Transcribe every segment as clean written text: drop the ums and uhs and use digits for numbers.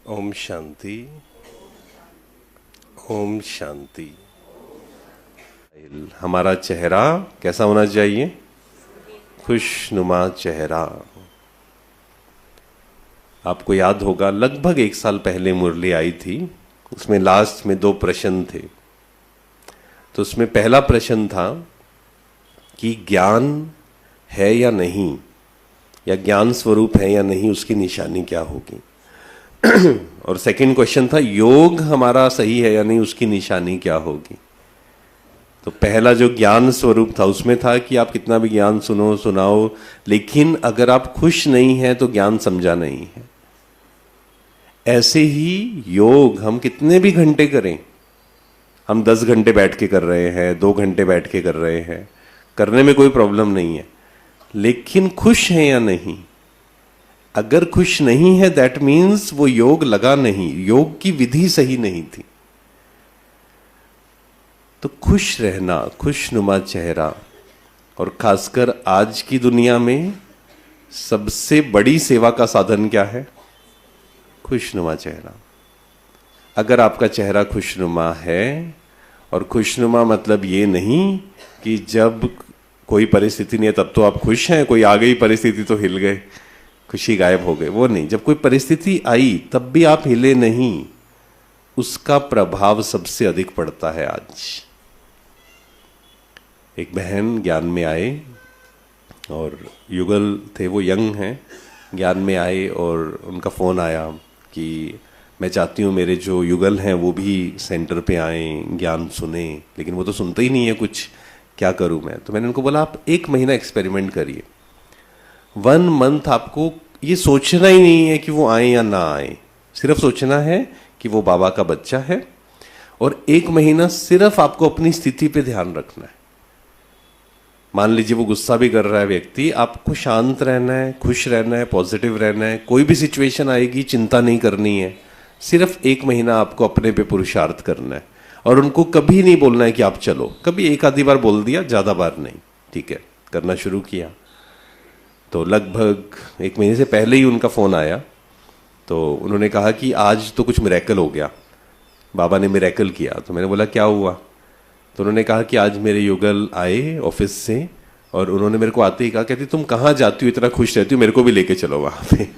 ओम शांति। ओम शांति। हमारा चेहरा कैसा होना चाहिए? खुशनुमा चेहरा। आपको याद होगा लगभग 1 साल पहले मुरली आई थी, उसमें लास्ट में 2 प्रश्न थे। तो उसमें पहला प्रश्न था कि ज्ञान है या नहीं, या ज्ञान स्वरूप है या नहीं, उसकी निशानी क्या होगी। और सेकंड क्वेश्चन था योग हमारा सही है या नहीं, उसकी निशानी क्या होगी। तो पहला जो ज्ञान स्वरूप था उसमें था कि आप कितना भी ज्ञान सुनो सुनाओ, लेकिन अगर आप खुश नहीं हैं तो ज्ञान समझा नहीं है। ऐसे ही योग हम कितने भी घंटे करें, हम 10 घंटे बैठ के कर रहे हैं, 2 घंटे बैठ के कर रहे हैं, करने में कोई प्रॉब्लम नहीं है, लेकिन खुश हैं या नहीं। अगर खुश नहीं है दैट मीन्स वो योग लगा नहीं, योग की विधि सही नहीं थी। तो खुश रहना, खुशनुमा चेहरा, और खासकर आज की दुनिया में सबसे बड़ी सेवा का साधन क्या है? खुशनुमा चेहरा। अगर आपका चेहरा खुशनुमा है, और खुशनुमा मतलब ये नहीं कि जब कोई परिस्थिति नहीं है तब तो आप खुश हैं, कोई आ गई परिस्थिति तो हिल गए, खुशी गायब हो गए, वो नहीं। जब कोई परिस्थिति आई तब भी आप हिले नहीं, उसका प्रभाव सबसे अधिक पड़ता है आज। एक बहन ज्ञान में आए और युगल थे, वो यंग हैं, ज्ञान में आए और उनका फ़ोन आया कि मैं चाहती हूँ मेरे जो युगल हैं वो भी सेंटर पे आए, ज्ञान सुने, लेकिन वो तो सुनते ही नहीं है कुछ, क्या करूँ मैं। तो मैंने उनको बोला आप 1 महीना एक्सपेरिमेंट करिए। 1 मंथ आपको ये सोचना ही नहीं है कि वो आए या ना आए, सिर्फ सोचना है कि वो बाबा का बच्चा है, और 1 महीना सिर्फ आपको अपनी स्थिति पे ध्यान रखना है। मान लीजिए वो गुस्सा भी कर रहा है व्यक्ति, आपको शांत रहना है, खुश रहना है, पॉजिटिव रहना है, कोई भी सिचुएशन आएगी चिंता नहीं करनी है, सिर्फ 1 महीना आपको अपने पे पुरुषार्थ करना है। और उनको कभी नहीं बोलना है कि आप चलो, कभी 1 आधी बार बोल दिया, ज़्यादा बार नहीं, ठीक है। करना शुरू किया तो लगभग 1 महीने से पहले ही उनका फ़ोन आया, तो उन्होंने कहा कि आज तो कुछ मिरेकल हो गया, बाबा ने मिरेकल किया। तो मैंने बोला क्या हुआ? तो उन्होंने कहा कि आज मेरे युगल आए ऑफिस से और उन्होंने मेरे को आते ही कहा, कहती तुम कहाँ जाती हो, इतना खुश रहती हो, मेरे को भी लेके चलो वहाँ पे।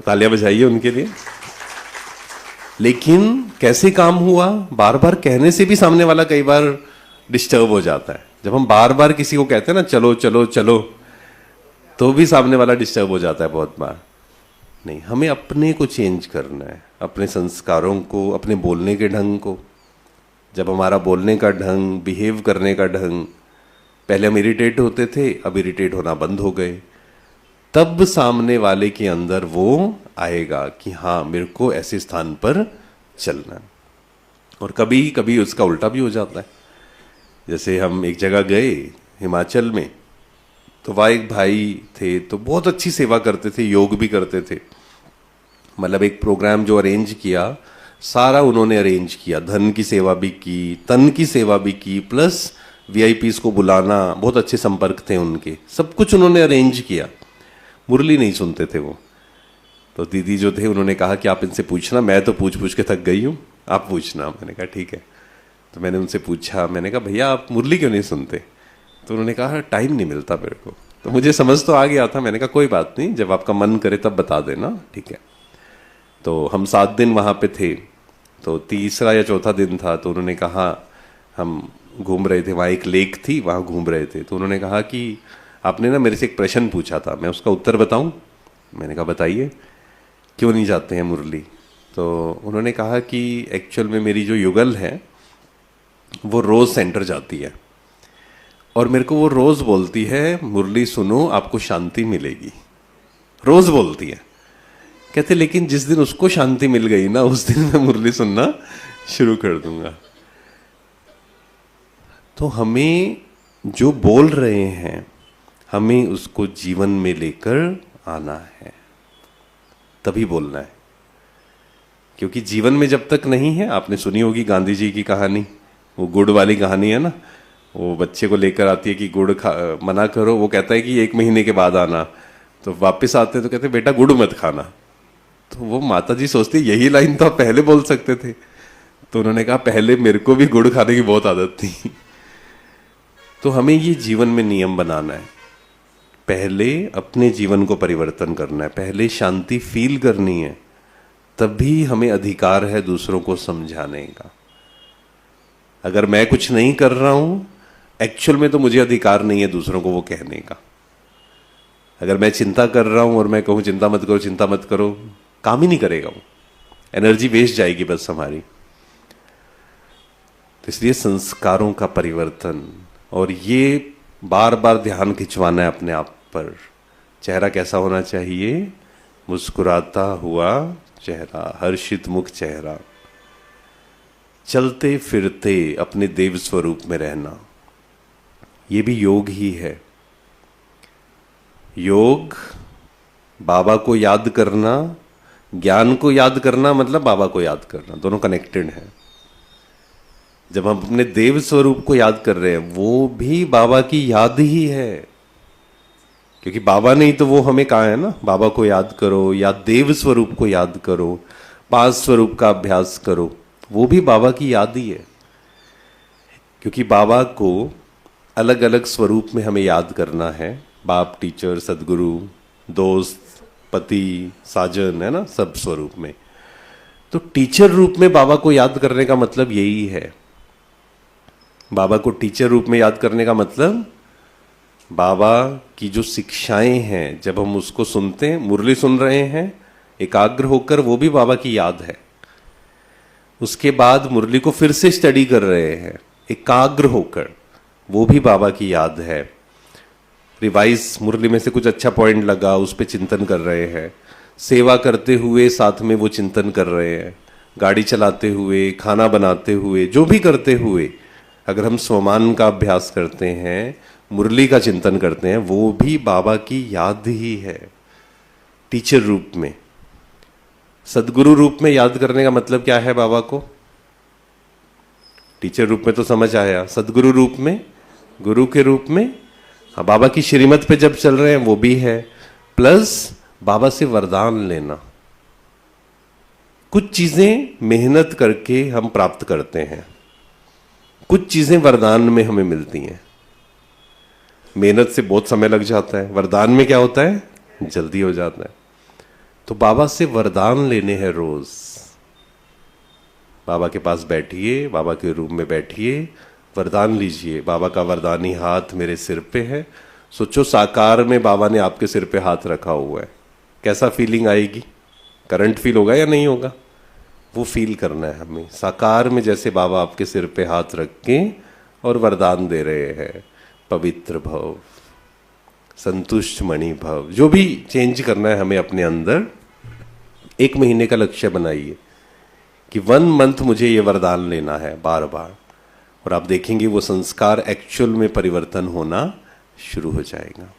तालियां बजाइए उनके लिए। लेकिन कैसे काम हुआ? बार बार कहने से भी सामने वाला कई बार डिस्टर्ब हो जाता है। जब हम बार बार किसी को कहते हैं ना चलो चलो चलो, तो भी सामने वाला डिस्टर्ब हो जाता है बहुत बार। नहीं, हमें अपने को चेंज करना है, अपने संस्कारों को, अपने बोलने के ढंग को। जब हमारा बोलने का ढंग, बिहेव करने का ढंग, पहले हम इरिटेट होते थे, अब इरिटेट होना बंद हो गए, तब सामने वाले के अंदर वो आएगा कि हाँ मेरे को ऐसे स्थान पर चलना। और कभी कभी उसका उल्टा भी हो जाता है। जैसे हम एक जगह गए हिमाचल में, तो वहाँ एक भाई थे, तो बहुत अच्छी सेवा करते थे, योग भी करते थे। मतलब एक प्रोग्राम जो अरेंज किया, सारा उन्होंने अरेंज किया, धन की सेवा भी की, तन की सेवा भी की, प्लस वीआईपीज को बुलाना, बहुत अच्छे संपर्क थे उनके, सब कुछ उन्होंने अरेंज किया। मुरली नहीं सुनते थे वो। तो दीदी जो थे उन्होंने कहा कि आप इनसे पूछना, मैं तो पूछ पूछ के थक गई हूँ, आप पूछना। मैंने कहा ठीक है। तो मैंने उनसे पूछा, मैंने कहा भैया आप मुरली क्यों नहीं सुनते? तो उन्होंने कहा टाइम नहीं मिलता मेरे को। तो मुझे समझ तो आ गया था। मैंने कहा कोई बात नहीं, जब आपका मन करे तब बता देना, ठीक है। तो हम 7 दिन वहाँ पे थे, तो तीसरा या चौथा दिन था, तो उन्होंने कहा, हम घूम रहे थे, वहाँ एक लेक थी, वहाँ घूम रहे थे, तो उन्होंने कहा कि आपने ना मेरे से एक प्रश्न पूछा था, मैं उसका उत्तर बताऊं? मैंने कहा बताइए, क्यों नहीं जाते हैं मुरली? तो उन्होंने कहा कि एक्चुअल में मेरी जो युगल है वो रोज़ सेंटर जाती है, और मेरे को वो रोज़ बोलती है मुरली सुनो आपको शांति मिलेगी, रोज़ बोलती है। कहते लेकिन जिस दिन उसको शांति मिल गई ना, उस दिन मैं मुरली सुनना शुरू कर दूंगा। तो हमें जो बोल रहे हैं हमें उसको जीवन में लेकर आना है, तभी बोलना है। क्योंकि जीवन में जब तक नहीं है, आपने सुनी होगी गांधी जी की कहानी, वो गुड़ वाली कहानी है ना, वो बच्चे को लेकर आती है कि गुड़ मना करो, वो कहता है कि 1 महीने के बाद आना, तो वापस आते तो कहते बेटा गुड़ मत खाना, तो वो माता जी सोचती यही लाइन तो आप पहले बोल सकते थे। तो उन्होंने कहा पहले मेरे को भी गुड़ खाने की बहुत आदत थी। तो हमें ये जीवन में नियम बनाना है, पहले अपने जीवन को परिवर्तन करना है, पहले शांति फील करनी है, तभी हमें अधिकार है दूसरों को समझाने का। अगर मैं कुछ नहीं कर रहा हूं एक्चुअल में, तो मुझे अधिकार नहीं है दूसरों को वो कहने का। अगर मैं चिंता कर रहा हूं और मैं कहूं चिंता मत करो चिंता मत करो, काम ही नहीं करेगा वो, एनर्जी वेस्ट जाएगी बस हमारी। तो इसलिए संस्कारों का परिवर्तन, और ये बार बार ध्यान खिंचवाना है अपने आप पर। चेहरा कैसा होना चाहिए? मुस्कुराता हुआ चेहरा, हर्षित मुख चेहरा, चलते फिरते अपने देव स्वरूप में रहना। ये भी योग ही है। योग बाबा को याद करना, ज्ञान को याद करना मतलब बाबा को याद करना, दोनों कनेक्टेड है। जब हम अपने देव स्वरूप को याद कर रहे हैं, वो भी बाबा की याद ही है, क्योंकि बाबा नहीं तो वो हमें कहा है ना, बाबा को याद करो या देव स्वरूप को याद करो, पांच स्वरूप का अभ्यास करो, वो भी बाबा की याद ही है। क्योंकि बाबा को अलग अलग स्वरूप में हमें याद करना है, बाप, टीचर, सदगुरु, दोस्त, पति, साजन, है ना, सब स्वरूप में। तो टीचर रूप में बाबा को याद करने का मतलब यही है। बाबा को टीचर रूप में याद करने का मतलब बाबा की जो शिक्षाएं हैं, जब हम उसको सुनते हैं, मुरली सुन रहे हैं एकाग्र होकर, वो भी बाबा की याद है। उसके बाद मुरली को फिर से स्टडी कर रहे हैं एकाग्र होकर, वो भी बाबा की याद है। रिवाइज मुरली में से कुछ अच्छा पॉइंट लगा, उस पर चिंतन कर रहे हैं। सेवा करते हुए साथ में वो चिंतन कर रहे हैं। गाड़ी चलाते हुए, खाना बनाते हुए, जो भी करते हुए अगर हम स्वमान का अभ्यास करते हैं, मुरली का चिंतन करते हैं, वो भी बाबा की याद ही है टीचर रूप में। सदगुरु रूप में याद करने का मतलब क्या है बाबा को? टीचर रूप में तो समझ आया, सदगुरु रूप में, गुरु के रूप में, हाँ, बाबा की श्रीमत पे जब चल रहे हैं वो भी है, प्लस बाबा से वरदान लेना। कुछ चीजें मेहनत करके हम प्राप्त करते हैं, कुछ चीजें वरदान में हमें मिलती हैं। मेहनत से बहुत समय लग जाता है, वरदान में क्या होता है? जल्दी हो जाता है। तो बाबा से वरदान लेने हैं रोज। बाबा के पास बैठिए, बाबा के रूम में बैठिए, वरदान लीजिए। बाबा का वरदानी हाथ मेरे सिर पे है। सोचो साकार में बाबा ने आपके सिर पे हाथ रखा हुआ है, कैसा फीलिंग आएगी? करंट फील होगा या नहीं होगा? वो फील करना है हमें, साकार में जैसे बाबा आपके सिर पे हाथ रख के और वरदान दे रहे हैं, पवित्र भव, संतुष्ट मणि भव। जो भी चेंज करना है हमें अपने अंदर, 1 महीने का लक्ष्य बनाइए कि 1 मंथ मुझे ये वरदान लेना है बार बार, और आप देखेंगे वो संस्कार एक्चुअल में परिवर्तन होना शुरू हो जाएगा।